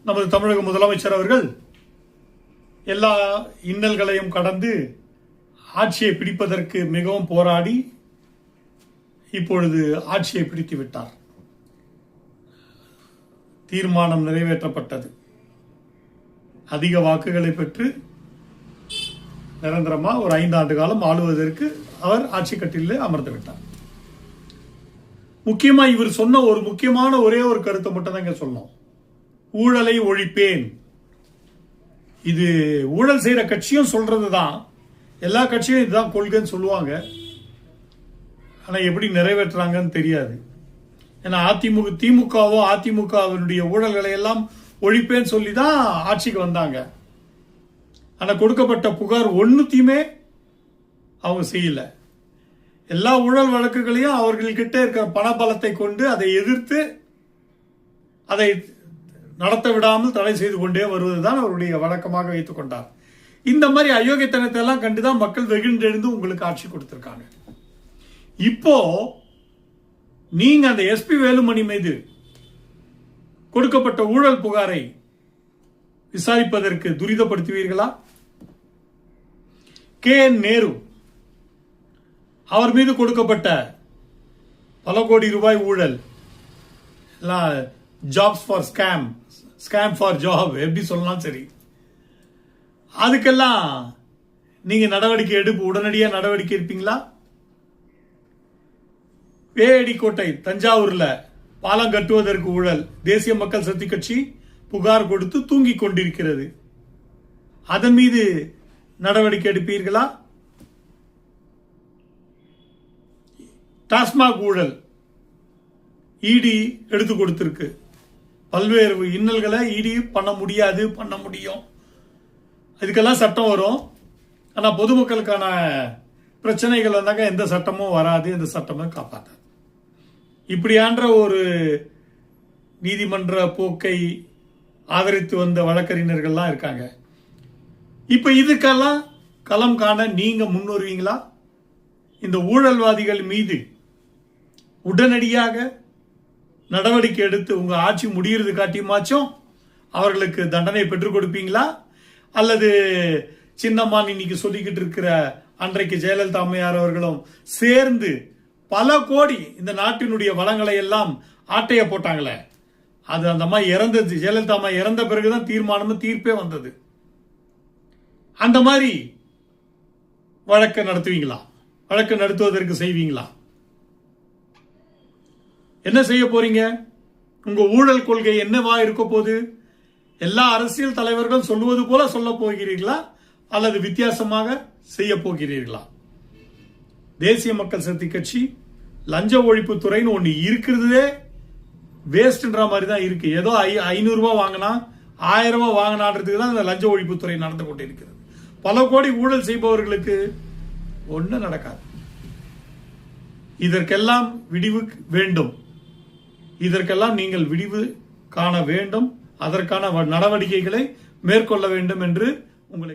நமது தமிழக முதலமைச்சர் அவர்கள் எல்லா இன்னல்களையும் கடந்து ஆட்சியை பிடிப்பதற்கு மிகவும் போராடி இப்பொழுது ஆட்சியை பிடித்து விட்டார். தீர்மானம் நிறைவேற்றப்பட்டது. அதிக வாக்குகளை பெற்று நிரந்தரமா ஒரு 5 ஆண்டு காலம் ஆளுவதற்கு அவர் ஆட்சி கட்டிலே அமர்ந்து விட்டார். முக்கியமா இவர் சொன்ன ஒரு முக்கியமான ஒரே ஒரு கருத்தை மட்டும் தான் இங்க சொன்னோம். ஊழலை ஒழிப்பேன். இது ஊழல் செய்யற கட்சியும் சொல்றதுதான். எல்லா கட்சியும் இதுதான் கொள்கைன்னு சொல்லுவாங்க. ஆனா எப்படி நிறைவேற்றுறாங்கன்னு தெரியாது. ஏன்னா அதிமுகவினுடைய ஊழல்களை எல்லாம் ஒழிப்பேன்னு சொல்லி தான் ஆட்சிக்கு வந்தாங்க. ஆனா கொடுக்கப்பட்ட புகார் ஒன்னுத்தையுமே அவங்க செய்யல. எல்லா ஊழல் வழக்குகளையும் அவர்கள்கிட்ட இருக்கிற பணபலத்தை கொண்டு அதை எதிர்த்து அதை நடத்த விடாமல் தடை செய்து கொண்டே வருவதுதான் அவருடைய வழக்கமாக வைத்துக் கொண்டார். இந்த மாதிரி அயோக்கியத்தனத்தை எல்லாம் கண்டுதான் மக்கள் வெகுண்டெழுந்து உங்களுக்கு ஆட்சி கொடுத்திருக்காங்க. இப்போ நீங்க அந்த எஸ்பி வேலுமணி மீது கொடுக்கப்பட்ட ஊழல் புகாரை விசாரிப்பதற்கு துரிதப்படுத்துவீர்களா? KN நேரு அவர் மீது கொடுக்கப்பட்ட பல கோடி ரூபாய் ஊழல், jobs for scam for job எப்படி சொல்லலாம், சரி, அதுக்கெல்லாம் நீங்க நடவடிக்கை உடனடியாக நடவடிக்கை எடுப்பீங்களா? வேடி கோட்டை தஞ்சாவூர்ல பாலம் கட்டுவதற்கு ஊழல் தேசிய மக்கள் சக்தி கட்சி புகார் கொடுத்து தூங்கிக் கொண்டிருக்கிறது. அதன் மீது நடவடிக்கை எடுப்பீர்களா? டாஸ்மாக் ஊழல் இடி எடுத்து கொடுத்திருக்கு. பல்வேறு இன்னல்களை இடி பண்ண முடியாது, பண்ண முடியும். இதுக்கெல்லாம் சட்டம் வரும். ஆனா பொதுமக்களுக்கான பிரச்சனைகள் வந்தாக்க எந்த சட்டமும் வராது, எந்த சட்டமும் காப்பாற்றாது. இப்படியான்ற ஒரு நீதிமன்ற போக்கை ஆதரித்து வந்த வழக்கறிஞர்கள்லாம் இருக்காங்க. இப்ப இதுக்கெல்லாம் களம் காண நீங்க முன் வருவீங்களா? இந்த ஊழல்வாதிகள் மீது உடனடியாக நடவடிக்கை எடுத்து உங்க ஆட்சி முடிகிறது காட்டியுமாச்சும் அவர்களுக்கு தண்டனை பெற்றுக் கொடுப்பீங்களா? அல்லது சின்னம்மான் இன்னைக்கு சொல்லிக்கிட்டு இருக்கிற அன்றைக்கு ஜெயலலிதா அம்மையார் அவர்களும் சேர்ந்து பல கோடி இந்த நாட்டினுடைய வளங்களை எல்லாம் ஆட்டைய போட்டாங்களே, அது அந்த அம்மா இறந்தது, ஜெயலலிதா அம்மா இறந்த பிறகுதான் தீர்மானமும் தீர்ப்பே வந்தது. அந்த மாதிரி வழக்கு நடத்துவீங்களா? வழக்கு நடத்துவதற்கு செய்வீங்களா? என்ன செய்ய போறீங்க? உங்க ஊழல் கொள்கை என்னவா இருக்க போது? எல்லா அரசியல் தலைவர்கள் சொல்லுவது போல சொல்ல போகிறீர்களா அல்லது வித்தியாசமாக செய்ய போகிறீர்களா? தேசிய மக்கள் சக்தி கட்சி லஞ்ச ஒழிப்பு துறைன்னு ஒண்ணு இருக்கிறதே வேஸ்ட்ன்ற மாதிரி தான் இருக்கு. ஏதோ 500 ரூபாய் வாங்கினா 1000 ரூபாய் வாங்கினான்றதுக்கு தான் இந்த லஞ்ச ஒழிப்பு துறை நடந்து கொண்டு இருக்கிறது. பல கோடி ஊழல் செய்பவர்களுக்கு ஒன்றும் நடக்காது. இதற்கெல்லாம் விடிவு வேண்டும். இதற்கெல்லாம் நீங்கள் விடிவு காண வேண்டும். அதற்கான நடவடிக்கைகளை மேற்கொள்ள வேண்டும் என்று உங்களை